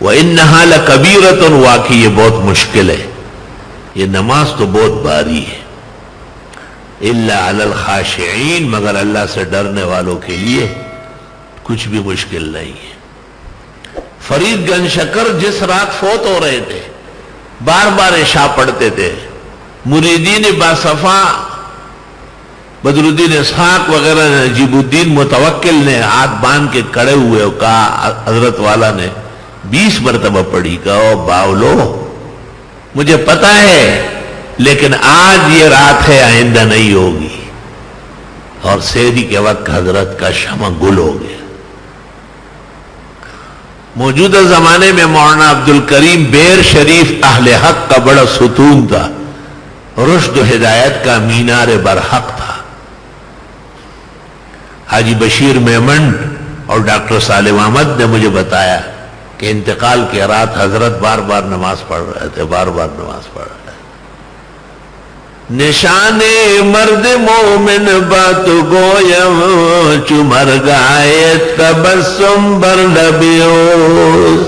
وَإِنَّهَا لَكَبِيرَةٌ، واقعی یہ بہت مشکل ہے، یہ نماز تو بہت بھاری ہے، إِلَّا عَلَى الْخَاشِعِينَ، مگر اللہ سے ڈرنے والوں کے لیے کچھ بھی مشکل نہیں ہے۔ فرید گنج شکر جس رات فوت ہو رہے تھے بار بار عشاء پڑھتے تھے، مریدین باصفا بدر الدین اسحاق وغیرہ نے، نجیب الدین متوکل نے ہاتھ باندھ کے کھڑے ہوئے اور کہا، حضرت والا نے 20 مرتبہ پڑھی، کہا باولو مجھے پتا ہے لیکن آج یہ رات ہے، آئندہ نہیں ہوگی، اور سحری کے وقت حضرت کا شمع گل ہو گیا۔ موجودہ زمانے میں مولانا عبد الکریم بیر شریف اہل حق کا بڑا ستون تھا، رشد و ہدایت کا مینار برحق تھا۔ حاجی بشیر میمن اور ڈاکٹر سالم احمد نے مجھے بتایا کہ انتقال کے رات حضرت بار بار نماز پڑھ رہے تھے، بار بار نماز پڑھ رہے تھے۔ نشان مرد مومن بات گویم، چمر گائے تبسم بر لبیوز،